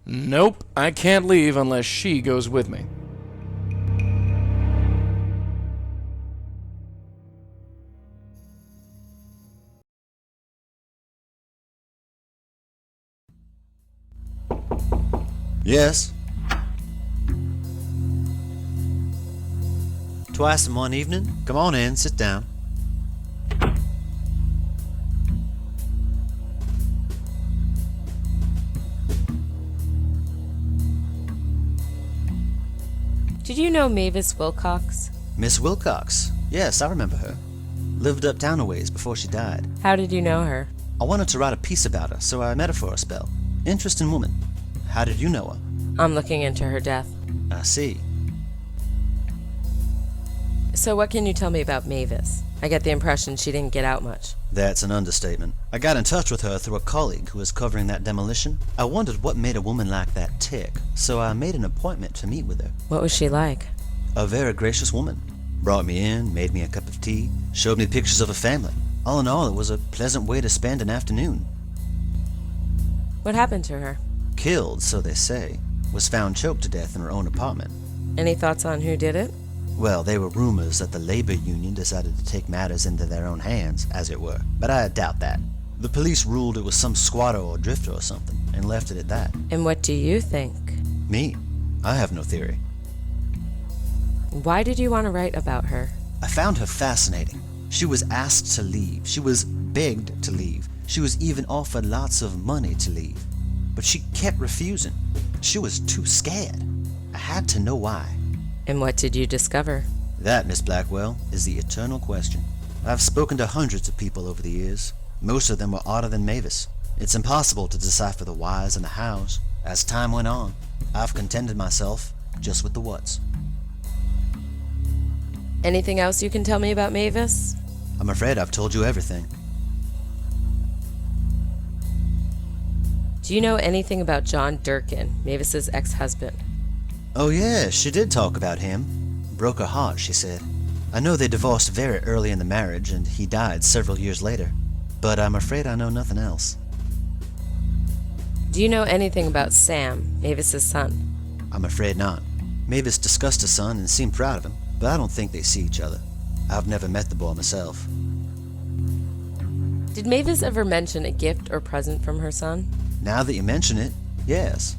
Nope, I can't leave unless she goes with me. Yes? Twice in one evening? Come on in, sit down. Did you know Mavis Wilcox? Miss Wilcox. Yes, I remember her. Lived uptown a ways before she died. How did you know her? I wanted to write a piece about her, so I met her for a spell. Interesting woman. How did you know her? I'm looking into her death. I see. So what can you tell me about Mavis? I get the impression she didn't get out much. That's an understatement. I got in touch with her through a colleague who was covering that demolition. I wondered what made a woman like that tick, so I made an appointment to meet with her. What was she like? A very gracious woman. Brought me in, made me a cup of tea, showed me pictures of her family. All in all, it was a pleasant way to spend an afternoon. What happened to her? Killed, so they say. Was found choked to death in her own apartment. Any thoughts on who did it? Well, there were rumors that the labor union decided to take matters into their own hands, as it were, but I doubt that. The police ruled it was some squatter or drifter or something, and left it at that. And what do you think? Me? I have no theory. Why did you want to write about her? I found her fascinating. She was asked to leave. She was begged to leave. She was even offered lots of money to leave. But she kept refusing. She was too scared. I had to know why. And what did you discover? That, Miss Blackwell, is the eternal question. I've spoken to hundreds of people over the years. Most of them were odder than Mavis. It's impossible to decipher the whys and the hows. As time went on, I've contented myself just with the whats. Anything else you can tell me about Mavis? I'm afraid I've told you everything. Do you know anything about John Durkin, Mavis's ex-husband? Oh yeah, she did talk about him. Broke her heart, she said. I know they divorced very early in the marriage, and he died several years later. But I'm afraid I know nothing else. Do you know anything about Sam, Mavis's son? I'm afraid not. Mavis discussed her son and seemed proud of him, but I don't think they see each other. I've never met the boy myself. Did Mavis ever mention a gift or present from her son? Now that you mention it, yes.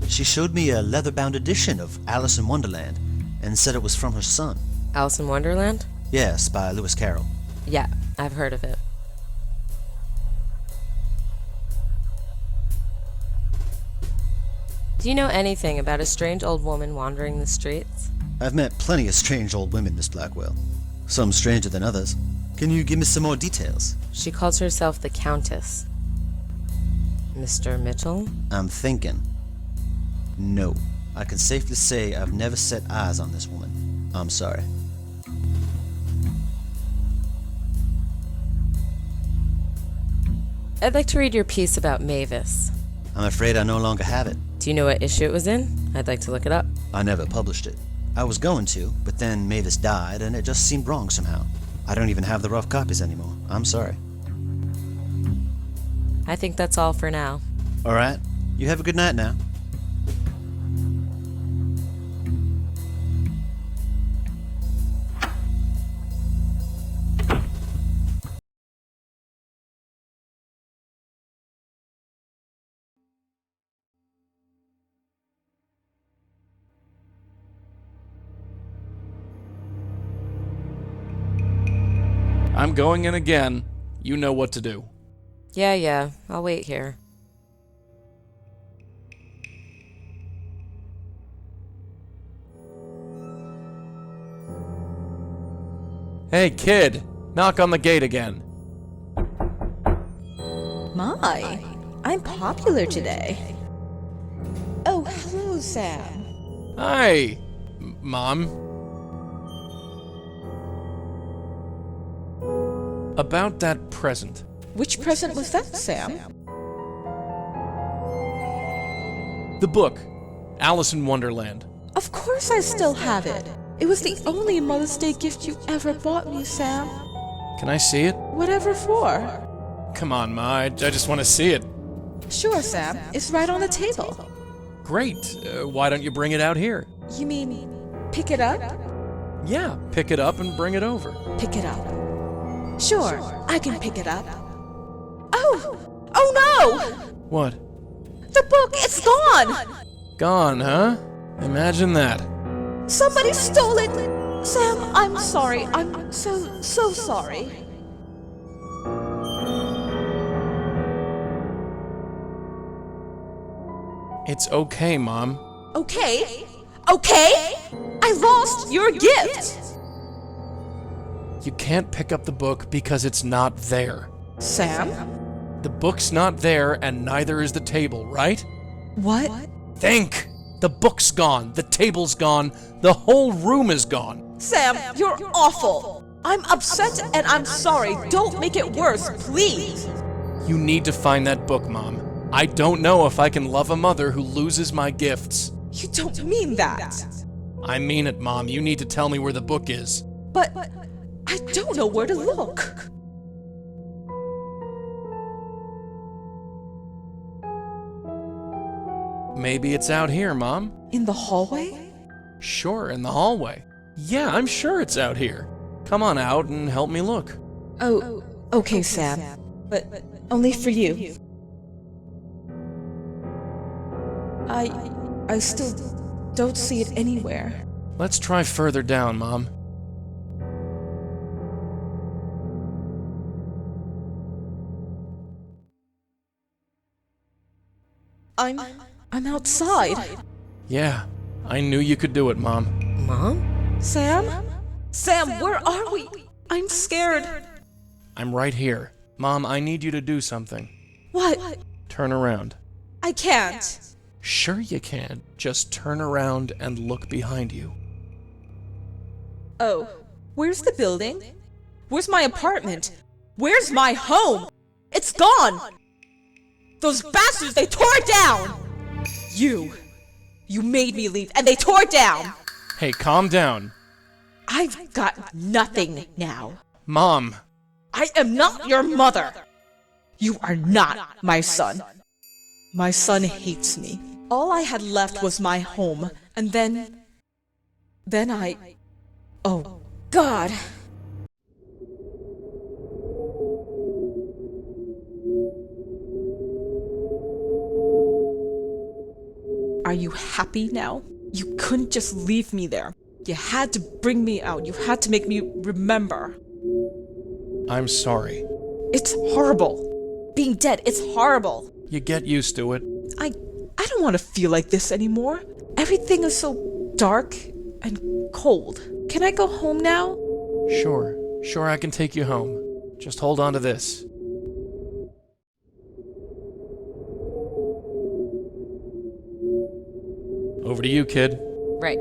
She showed me a leather-bound edition of Alice in Wonderland and said it was from her son. Alice in Wonderland? Yes, by Lewis Carroll. Yeah, I've heard of it. Do you know anything about a strange old woman wandering the streets? I've met plenty of strange old women, Miss Blackwell. Some stranger than others. Can you give me some more details? She calls herself the Countess. Mr. Mitchell? I'm thinking. No. I can safely say I've never set eyes on this woman. I'm sorry. I'd like to read your piece about Mavis. I'm afraid I no longer have it. Do you know what issue it was in? I'd like to look it up. I never published it. I was going to, but then Mavis died and it just seemed wrong somehow. I don't even have the rough copies anymore. I'm sorry. I think that's all for now. Alright. You have a good night now. I'm going in again. You know what to do. Yeah, I'll wait here. Hey, kid! Knock on the gate again. My, I'm popular today. Oh, hello, Sam. Hi, Mom. About that present. Which present was that, Sam? The book, Alice in Wonderland. Of course I still have it. It was the only Mother's Day gift you ever bought me, Sam. Can I see it? Whatever for? Come on, Ma, I just want to see it. Sure, Sam. It's right on the table. Great. Why don't you bring it out here? You mean pick it up? Yeah, pick it up and bring it over. Pick it up. Sure, I can pick it up. Oh! Oh no! What? The book, it's gone! Gone, huh? Imagine that. Somebody stole it! Sam, I'm sorry. I'm so sorry. It's okay, Mom. Okay? Okay? I lost your gift! You can't pick up the book because it's not there. Sam? The book's not there, and neither is the table, right? What? Think! The book's gone, the table's gone, the whole room is gone. Sam, you're awful. I'm upset and I'm sorry. Don't make it worse, please. You need to find that book, Mom. I don't know if I can love a mother who loses my gifts. You don't mean that. I mean it, Mom. You need to tell me where the book is. But I don't know where to look. Maybe it's out here, Mom. In the hallway? Sure, in the hallway. Yeah, I'm sure it's out here. Come on out and help me look. Oh, okay, Sam. But only for you. I still don't see it anywhere. Let's try further down, Mom. I'm outside. Yeah, I knew you could do it, Mom. Mom? Sam? Sam, where are we? I'm scared. I'm right here. Mom, I need you to do something. What? Turn around. I can't. Sure you can. Just turn around and look behind you. Oh, where's the building? Where's my apartment? Where's my home? It's gone! Those bastards, they tore it down! You made me leave, and they tore it down! Hey, calm down. I've got nothing now. Mom! I am not your mother! You are not my son. My son hates me. All I had left was my home, and then oh, God! Are you happy now? You couldn't just leave me there. You had to bring me out. You had to make me remember. I'm sorry. It's horrible. Being dead, it's horrible. You get used to it. I don't want to feel like this anymore. Everything is so dark and cold. Can I go home now? Sure, I can take you home. Just hold on to this. Over to you, kid. Right.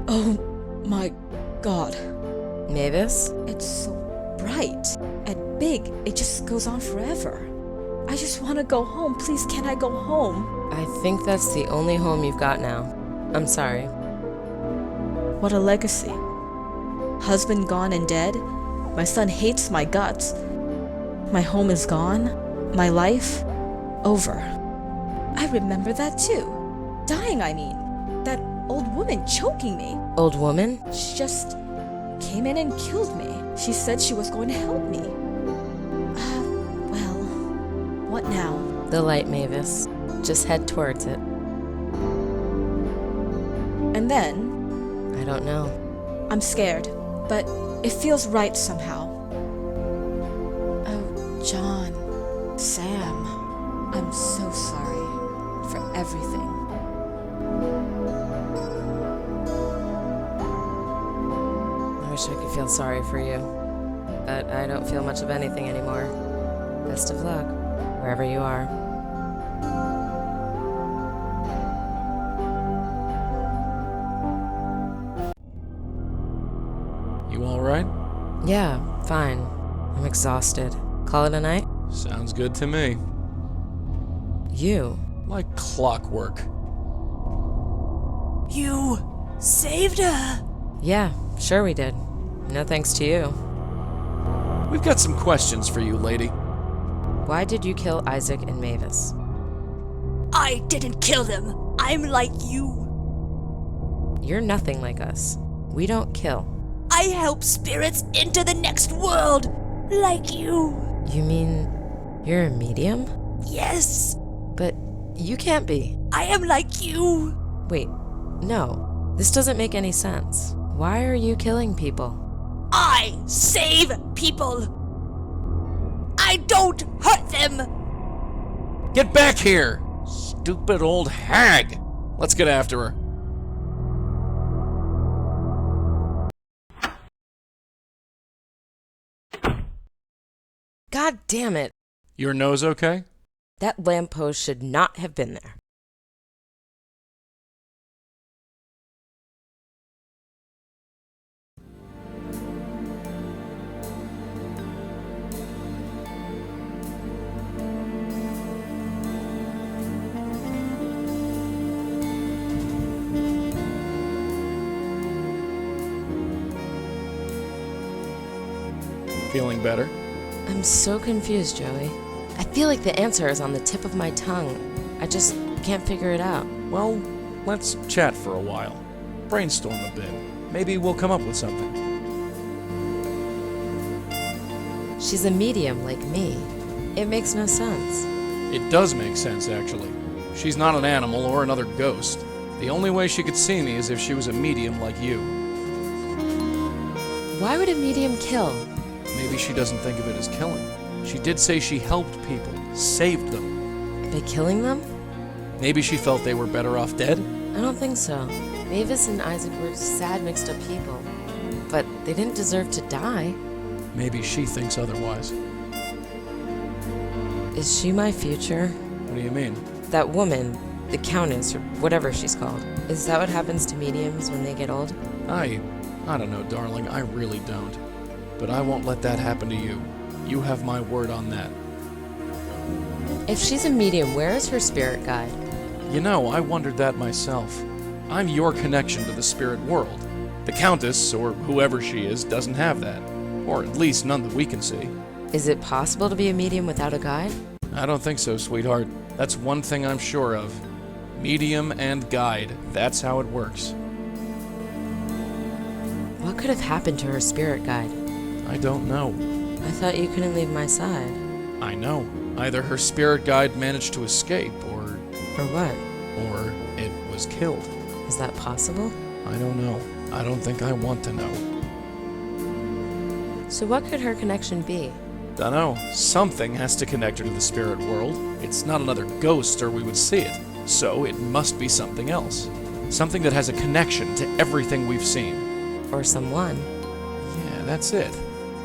Oh my God. Mavis? It's so bright and big. It just goes on forever. I just want to go home. Please, can I go home? I think that's the only home you've got now. I'm sorry. What a legacy. Husband gone and dead. My son hates my guts. My home is gone. My life over. I remember that too. Dying, I mean. That old woman choking me. Old woman? She just came in and killed me. She said she was going to help me. Well, what now? The light, Mavis. Just head towards it. And then? I don't know. I'm scared, but it feels right somehow. Oh, John, Sam, I'm so sorry for everything. I wish I could feel sorry for you, but I don't feel much of anything anymore. Best of luck, wherever you are. You all right? Yeah, fine. I'm exhausted. Call it a night? Sounds good to me. You. Like clockwork. You saved her. Yeah, sure we did. No thanks to you. We've got some questions for you, lady. Why did you kill Isaac and Mavis? I didn't kill them. I'm like you. You're nothing like us. We don't kill. I help spirits into the next world, like you. You mean you're a medium? Yes, But you can't be. I am like you. Wait, no. This doesn't make any sense. Why are you killing people? I save people. I don't hurt them. Get back here! Stupid old hag! Let's get after her. God damn it! Your nose okay? That lamppost should not have been there. Feeling better? I'm so confused, Joey. I feel like the answer is on the tip of my tongue. I just can't figure it out. Well, let's chat for a while. Brainstorm a bit. Maybe we'll come up with something. She's a medium like me. It makes no sense. It does make sense, actually. She's not an animal or another ghost. The only way she could see me is if she was a medium like you. Why would a medium kill? Maybe she doesn't think of it as killing. She did say she helped people, saved them. By killing them? Maybe she felt they were better off dead? I don't think so. Mavis and Isaac were sad, mixed up people. But they didn't deserve to die. Maybe she thinks otherwise. Is she my future? What do you mean? That woman, the Countess, or whatever she's called. Is that what happens to mediums when they get old? I don't know, darling. I really don't. But I won't let that happen to you. You have my word on that. If she's a medium, where is her spirit guide? You know, I wondered that myself. I'm your connection to the spirit world. The Countess, or whoever she is, doesn't have that. Or at least none that we can see. Is it possible to be a medium without a guide? I don't think so, sweetheart. That's one thing I'm sure of. Medium and guide. That's how it works. What could have happened to her spirit guide? I don't know. I thought you couldn't leave my side. I know. Either her spirit guide managed to escape, or what? it was killed. Is that possible? I don't know. I don't think I want to know. So what could her connection be? Dunno. Something has to connect her to the spirit world. It's not another ghost or we would see it. So it must be something else. Something that has a connection to everything we've seen. Or someone? Yeah, that's it.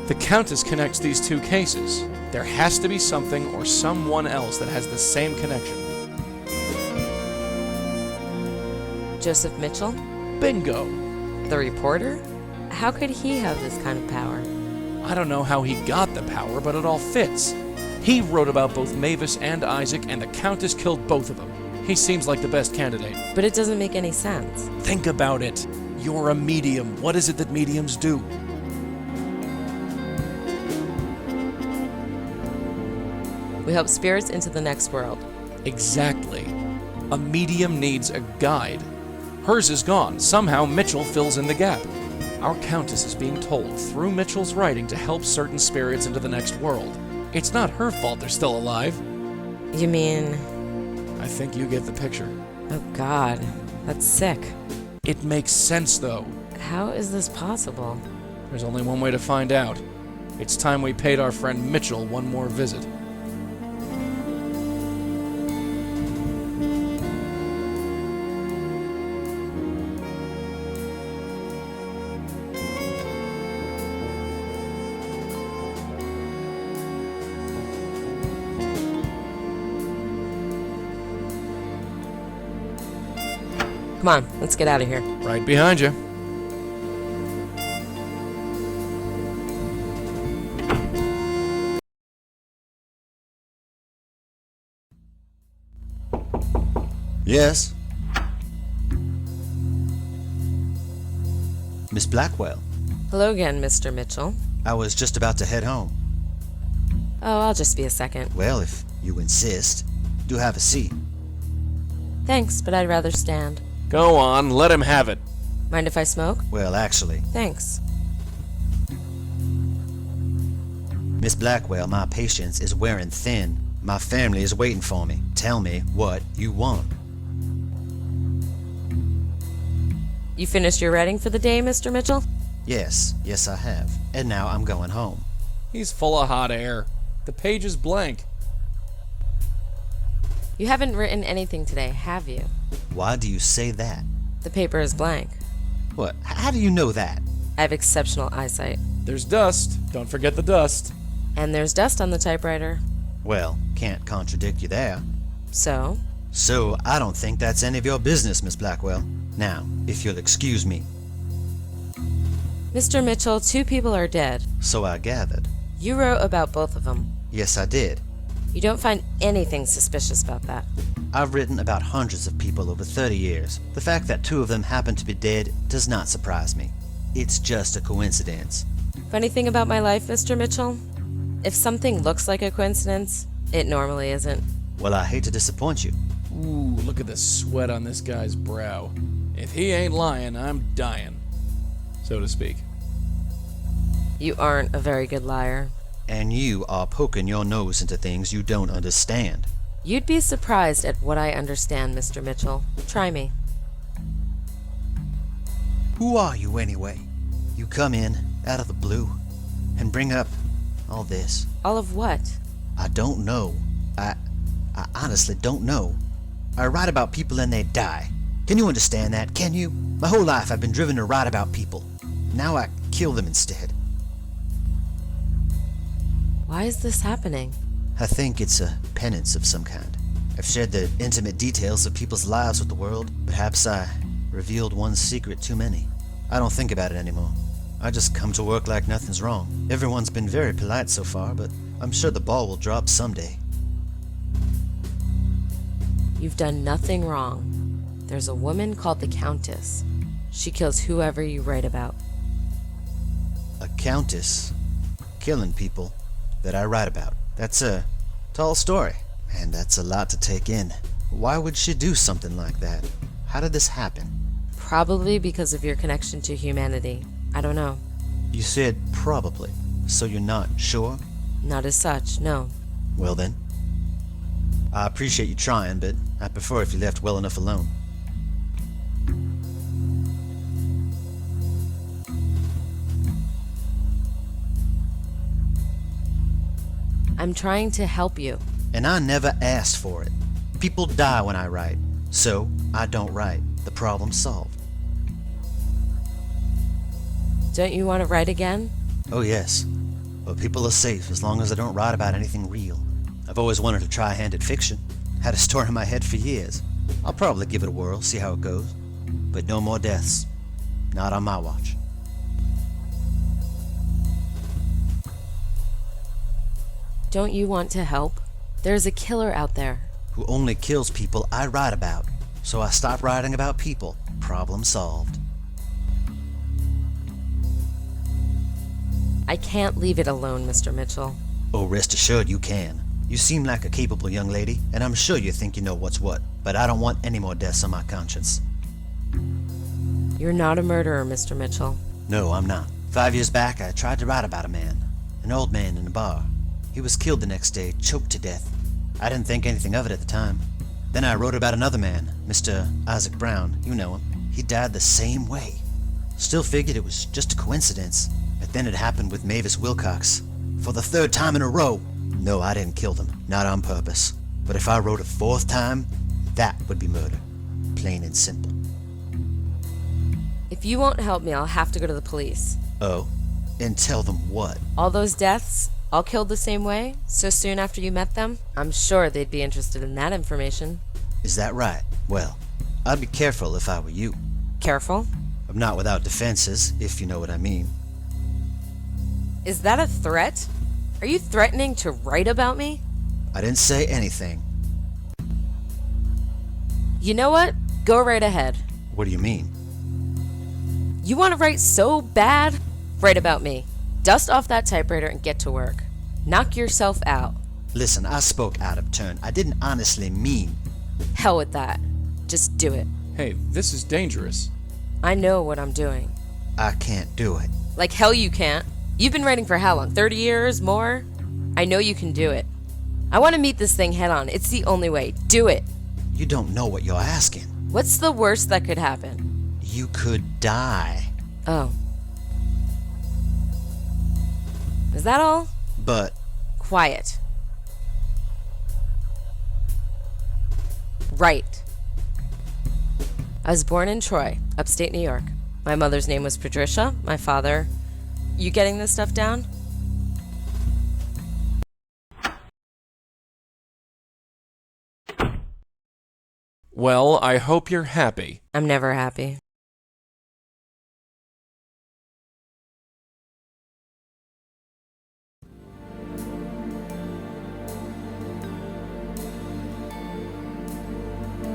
The Countess connects these two cases. There has to be something or someone else that has the same connection. Joseph Mitchell? Bingo! The reporter? How could he have this kind of power? I don't know how he got the power, but it all fits. He wrote about both Mavis and Isaac, and the Countess killed both of them. He seems like the best candidate. But it doesn't make any sense. Think about it. You're a medium. What is it that mediums do? We help spirits into the next world. Exactly. A medium needs a guide. Hers is gone. Somehow Mitchell fills in the gap. Our Countess is being told through Mitchell's writing to help certain spirits into the next world. It's not her fault they're still alive. You mean... I think you get the picture. Oh God, that's sick. It makes sense, though. How is this possible? There's only one way to find out. It's time we paid our friend Mitchell one more visit. Come on, let's get out of here. Right behind you. Yes? Miss Blackwell. Hello again, Mr. Mitchell. I was just about to head home. Oh, I'll just be a second. Well, if you insist, do have a seat. Thanks, but I'd rather stand. Go on, let him have it. Mind if I smoke? Well, actually, Thanks. Miss Blackwell, my patience is wearing thin. My family is waiting for me. Tell me what you want. You finished your writing for the day, Mr. Mitchell? Yes, I have. And now I'm going home. He's full of hot air. The page is blank. You haven't written anything today, have you? Why do you say that? The paper is blank. What? How do you know that? I have exceptional eyesight. There's dust. Don't forget the dust. And there's dust on the typewriter. Well, can't contradict you there. So? So, I don't think that's any of your business, Miss Blackwell. Now, if you'll excuse me. Mr. Mitchell, 2 people are dead. So I gathered. You wrote about both of them. Yes, I did. You don't find anything suspicious about that. I've written about hundreds of people over 30 years. The fact that 2 of them happen to be dead does not surprise me. It's just a coincidence. Funny thing about my life, Mr. Mitchell? If something looks like a coincidence, it normally isn't. Well, I hate to disappoint you. Ooh, look at the sweat on this guy's brow. If he ain't lying, I'm dying. So to speak. You aren't a very good liar. And you are poking your nose into things you don't understand. You'd be surprised at what I understand, Mr. Mitchell. Try me. Who are you anyway? You come in, out of the blue, and bring up all this. All of what? I don't know. I honestly don't know. I write about people and they die. Can you understand that? Can you? My whole life I've been driven to write about people. Now I kill them instead. Why is this happening? I think it's a penance of some kind. I've shared the intimate details of people's lives with the world. Perhaps I revealed one secret too many. I don't think about it anymore. I just come to work like nothing's wrong. Everyone's been very polite so far, but I'm sure the ball will drop someday. You've done nothing wrong. There's a woman called the Countess. She kills whoever you write about. A countess killing people that I write about. That's a tall story, and that's a lot to take in. Why would she do something like that? How did this happen? Probably because of your connection to humanity. I don't know. You said probably, so you're not sure? Not as such, no. Well then, I appreciate you trying, but I'd prefer if you left well enough alone. I'm trying to help you. And I never asked for it. People die when I write, so I don't write. The problem's solved. Don't you want to write again? Oh yes, but people are safe as long as I don't write about anything real. I've always wanted to try handed fiction. Had a story in my head for years. I'll probably give it a whirl, see how it goes. But no more deaths. Not on my watch. Don't you want to help? There's a killer out there. Who only kills people I write about. So I stopped writing about people. Problem solved. I can't leave it alone, Mr. Mitchell. Oh, rest assured you can. You seem like a capable young lady, and I'm sure you think you know what's what. But I don't want any more deaths on my conscience. You're not a murderer, Mr. Mitchell. No, I'm not. 5 years back, I tried to write about a man. An old man in a bar. He was killed the next day, choked to death. I didn't think anything of it at the time. Then I wrote about another man, Mr. Isaac Brown. You know him. He died the same way. Still figured it was just a coincidence. But then it happened with Mavis Wilcox. For the 3rd time in a row. No, I didn't kill them. Not on purpose. But if I wrote a 4th time, that would be murder. Plain and simple. If you won't help me, I'll have to go to the police. Oh? And tell them what? All those deaths, all killed the same way, so soon after you met them? I'm sure they'd be interested in that information. Is that right? Well, I'd be careful if I were you. Careful? I'm not without defenses, if you know what I mean. Is that a threat? Are you threatening to write about me? I didn't say anything. You know what? Go right ahead. What do you mean? You want to write so bad? Write about me. Dust off that typewriter and get to work. Knock yourself out. Listen, I spoke out of turn. I didn't honestly mean... Hell with that. Just do it. Hey, this is dangerous. I know what I'm doing. I can't do it. Like hell you can't. You've been writing for how long? 30 years? More? I know you can do it. I want to meet this thing head on. It's the only way. Do it. You don't know what you're asking. What's the worst that could happen? You could die. Oh. Is that all? But... Quiet. Right. I was born in Troy, upstate New York. My mother's name was Patricia. My father... You getting this stuff down? Well, I hope you're happy. I'm never happy.